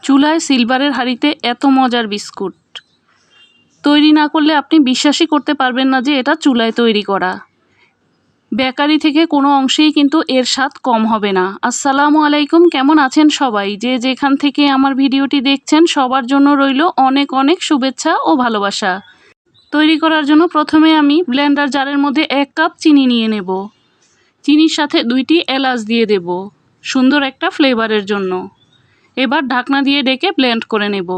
চুলায় সিলভারের হাঁড়িতে এত মজার বিস্কুট তৈরি না করলে আপনি বিশ্বাসই করতে পারবেন না যে এটা চুলায় তৈরি করা। বেকারি থেকে কোনো অংশেই কিন্তু এর স্বাদ কম হবে না। আসসালামু আলাইকুম, কেমন আছেন সবাই? যে যেখান থেকে আমার ভিডিওটি দেখছেন সবার জন্য রইল অনেক অনেক শুভেচ্ছা ও ভালোবাসা। তৈরি করার জন্য প্রথমে আমি ব্লেন্ডার জারের মধ্যে 1 কাপ চিনি নিয়ে নেব। চিনির সাথে 2টি এলাচ দিয়ে দেব সুন্দর একটা ফ্লেভারের জন্য। এবার ঢাকনা দিয়ে ঢেকে ব্লেন্ড করে নেব।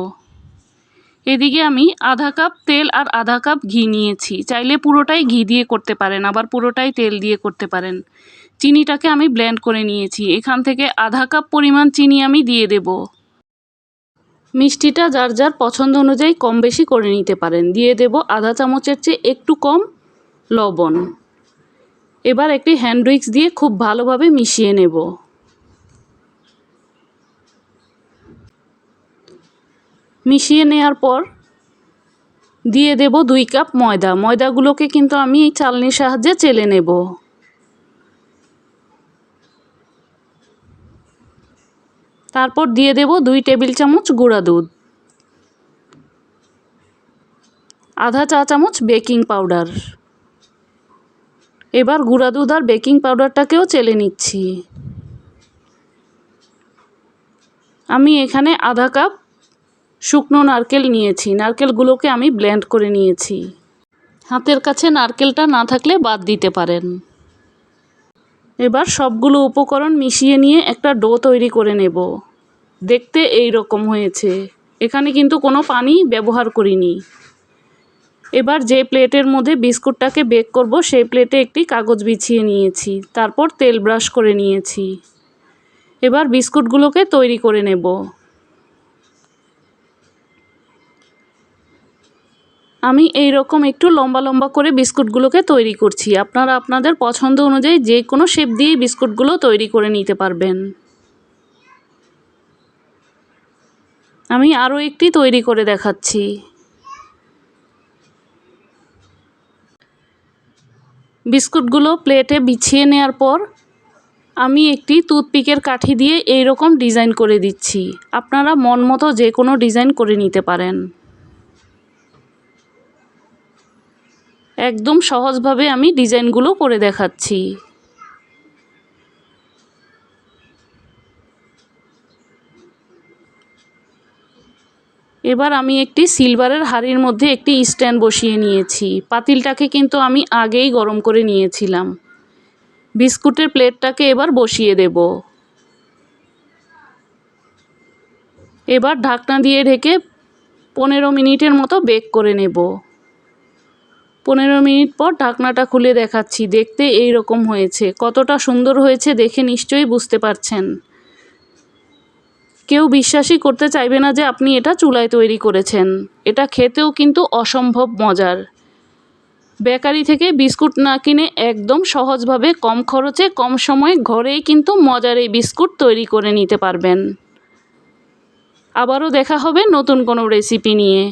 এদিকে আমি আধা কাপ তেল আর আধা কাপ ঘি নিয়েছি। চাইলে পুরোটাই ঘি দিয়ে করতে পারেন, আবার পুরোটাই তেল দিয়ে করতে পারেন। চিনিটাকে আমি ব্লেন্ড করে নিয়েছি। এখান থেকে আধা কাপ পরিমাণ চিনি আমি দিয়ে দেব। মিষ্টিটা যার যার পছন্দ অনুযায়ী কম বেশি করে নিতে পারেন। দিয়ে দেব আধা চামচের চেয়ে একটু কম লবণ। এবার একটি হ্যান্ড উইক্স দিয়ে খুব ভালোভাবে মিশিয়ে নেব। মিশিয়ে নেওয়ার পর দিয়ে দেব 2 কাপ ময়দা। ময়দাগুলোকে কিন্তু আমি এই চালনির সাহায্যে চেলে নেব। তারপর দিয়ে দেব 2 টেবিল চামচ গুঁড়া দুধ, আধা চা চামচ বেকিং পাউডার। এবার গুঁড়া দুধ আর বেকিং পাউডারটাকেও চেলে নিচ্ছি। আমি এখানে আধা কাপ শুকনো নারকেল নিয়েছি। নারকেলগুলোকে আমি ব্লেন্ড করে নিয়েছি। হাতের কাছে নারকেলটা না থাকলে বাদ দিতে পারেন। এবার সবগুলো উপকরণ মিশিয়ে নিয়ে একটা ডো তৈরি করে নেব। দেখতে এই রকম হয়েছে। এখানে কিন্তু কোনো পানি ব্যবহার করিনি। এবার যে প্লেটের মধ্যে বিস্কুটটাকে বেক করব সেই প্লেটে একটি কাগজ বিছিয়ে নিয়েছি। তারপর তেল ব্রাশ করে নিয়েছি। এবার বিস্কুটগুলোকে তৈরি করে নেব। আমি এই রকম একটু লম্বা লম্বা করে বিস্কুটগুলোকে তৈরি করছি। আপনারা আপনাদের পছন্দ অনুযায়ী যে কোনো শেপ দিয়ে বিস্কুটগুলো তৈরি করে নিতে পারবেন। আমি আরও একটি তৈরি করে দেখাচ্ছি। বিস্কুটগুলো প্লেটে বিছিয়ে নেওয়ার পর আমি একটি টুথপিকের কাঠি দিয়ে এই রকম ডিজাইন করে দিচ্ছি। আপনারা মন মতো যে কোনো ডিজাইন করে নিতে পারেন। একদম সহজভাবে আমি ডিজাইনগুলো করে দেখাচ্ছি। এবার আমি একটি সিলভারের হাঁড়ির মধ্যে একটি স্ট্যান্ড বসিয়ে নিয়েছি। পাতিলটাকে কিন্তু আমি আগেই গরম করে নিয়েছিলাম। বিস্কুটের প্লেটটাকে এবার বসিয়ে দেব। এবার ঢাকনা দিয়ে ঢেকে 15 মিনিটের মতো বেক করে নেব। 15 মিনিট পর ঢাকনাটা খুলে দেখাচ্ছি। দেখতে এই রকম হয়েছে। কতটা সুন্দর হয়েছে দেখে নিশ্চয়ই বুঝতে পারছেন। কেউ বিশ্বাসই করতে চাইবে না যে আপনি এটা চুলায় তৈরি করেছেন। এটা খেতেও কিন্তু অসম্ভব মজার। বেকারি থেকে বিস্কুট না কিনে একদম সহজভাবে কম খরচে কম সময়ে ঘরেই কিন্তু মজার এই বিস্কুট তৈরি করে নিতে পারবেন। আবারও দেখা হবে নতুন কোনো রেসিপি নিয়ে।